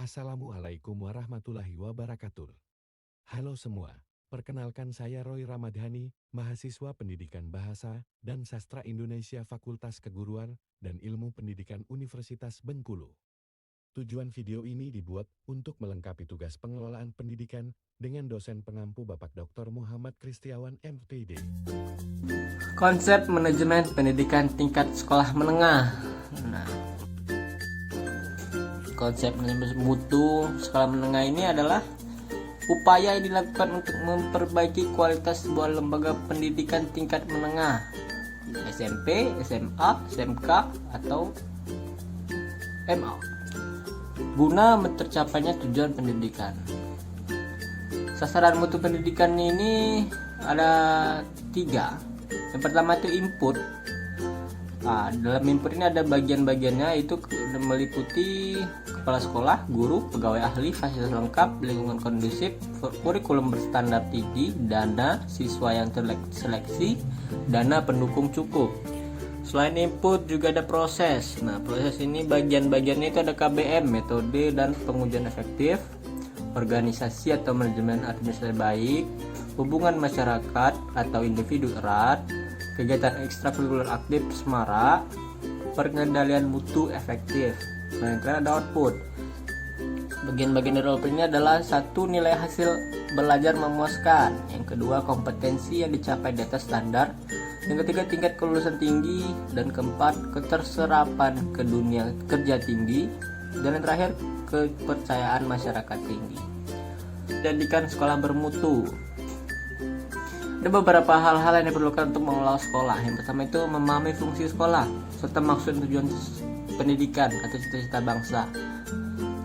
Assalamualaikum warahmatullahi wabarakatuh. Halo semua, perkenalkan saya Roy Ramadhani, mahasiswa Pendidikan Bahasa dan Sastra Indonesia Fakultas Keguruan dan Ilmu Pendidikan Universitas Bengkulu. Tujuan video ini dibuat untuk melengkapi tugas pengelolaan pendidikan dengan dosen pengampu Bapak Dr. Muhammad Kristiawan MPD. Konsep manajemen pendidikan tingkat sekolah menengah. Konsep manajemen mutu sekolah menengah ini adalah upaya yang dilakukan untuk memperbaiki kualitas sebuah lembaga pendidikan tingkat menengah, SMP, SMA, SMK, atau MA, guna tercapainya tujuan pendidikan. Sasaran mutu pendidikan ini ada 3. Yang pertama itu input. Dalam input ini ada bagian-bagiannya, itu meliputi kepala sekolah, guru, pegawai ahli, fasilitas lengkap, lingkungan kondusif, kurikulum berstandar tinggi, dana siswa yang terseleksi, dana pendukung cukup. Selain input juga ada proses. Proses ini bagian-bagiannya itu ada KBM, metode dan pengujian efektif, organisasi atau manajemen administrasi baik, hubungan masyarakat atau individu erat, kegiatan ekstrakurikuler aktif semara, pengendalian mutu efektif. Yang terakhir ada output. Bagian-bagian dari output ini adalah 1. Nilai hasil belajar memuaskan. Yang kedua, kompetensi yang dicapai di atas standar. Yang ketiga, tingkat kelulusan tinggi. Dan keempat, keterserapan ke dunia kerja tinggi. Dan yang terakhir, kepercayaan masyarakat tinggi. Jadikan sekolah bermutu. Ada beberapa hal-hal yang diperlukan untuk mengelola sekolah. Yang pertama itu memahami fungsi sekolah serta maksud tujuan pendidikan atau cita-cita bangsa.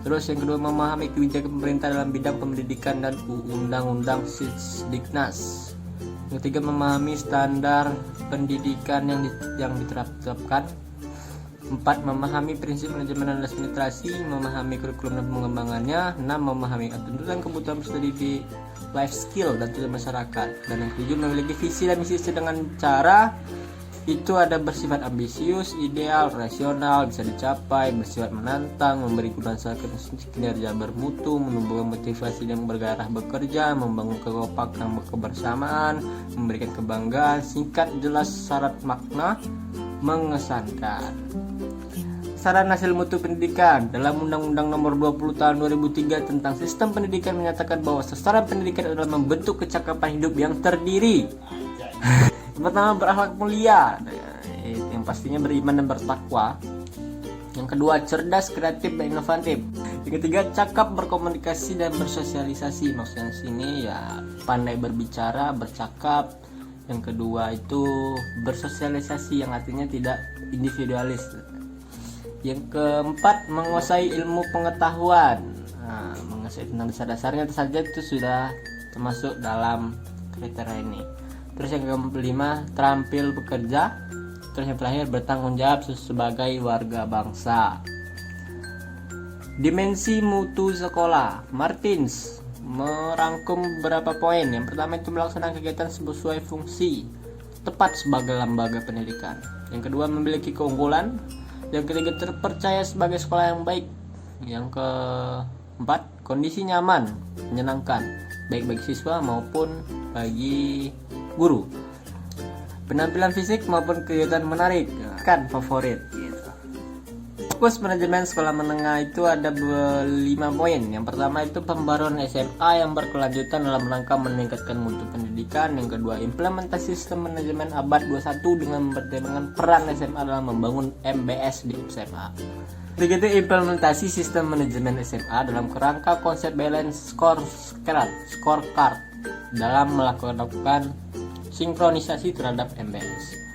Terus yang kedua, memahami kebijakan pemerintah dalam bidang pendidikan dan undang-undang Sisdiknas. Yang ketiga, memahami standar pendidikan yang diterapkan. 4. Memahami prinsip manajemen dan administrasi, memahami kurikulum dan pengembangannya. 6. Memahami tuntutan kebutuhan peserta didik, life skill dan tujuan masyarakat. Dan yang 7. Memiliki visi dan misi dengan cara itu ada bersifat ambisius, ideal, rasional, bisa dicapai, bersifat menantang, memberi guna kinerja bermutu, menumbuhkan motivasi dan bergairah bekerja, membangun kekompakan kebersamaan, memberikan kebanggaan, singkat, jelas, syarat makna, mengesankan. Saran hasil mutu pendidikan. Dalam Undang-Undang Nomor 20 Tahun 2003 tentang Sistem Pendidikan menyatakan bahwa sasaran pendidikan adalah membentuk kecakapan hidup yang terdiri. Yang pertama, berakhlak mulia, yang pastinya beriman dan bertakwa. Yang kedua, cerdas, kreatif, dan inovatif. Yang ketiga, cakap, berkomunikasi dan bersosialisasi. Maksudnya sini ya pandai berbicara, bercakap. Yang kedua itu bersosialisasi, yang artinya tidak individualis. Yang keempat, menguasai ilmu pengetahuan. Menguasai tentang dasar-dasarnya saja itu sudah termasuk dalam kriteria ini. Terus yang kelima, terampil bekerja. Terus yang terakhir, bertanggung jawab sebagai warga bangsa. Dimensi mutu sekolah. Martins merangkum beberapa poin. Yang pertama itu melaksanakan kegiatan sesuai fungsi, tepat sebagai lembaga pendidikan. Yang kedua, memiliki keunggulan. Yang ketiga, terpercaya sebagai sekolah yang baik. Yang keempat, kondisi nyaman, menyenangkan, baik bagi siswa maupun bagi guru. Penampilan fisik maupun kegiatan menarik, kan favorit gitu. Fokus manajemen sekolah menengah itu ada 5 poin. Yang pertama itu pembaruan SMA yang berkelanjutan dalam rangka meningkatkan mutu pendidikan. Yang kedua, implementasi sistem manajemen abad 21 dengan mempertimbangkan peran SMA dalam membangun MBS di SMA. Ketiga itu implementasi sistem manajemen SMA dalam kerangka konsep balance scorecard dalam melakukan sinkronisasi terhadap MBS.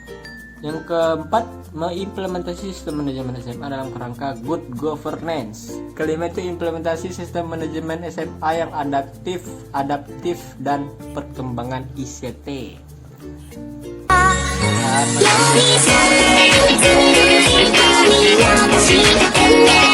Yang keempat, mengimplementasi sistem manajemen SMA dalam kerangka good governance. Kelima itu implementasi sistem manajemen SMA yang adaptif dan perkembangan ICT. Ya,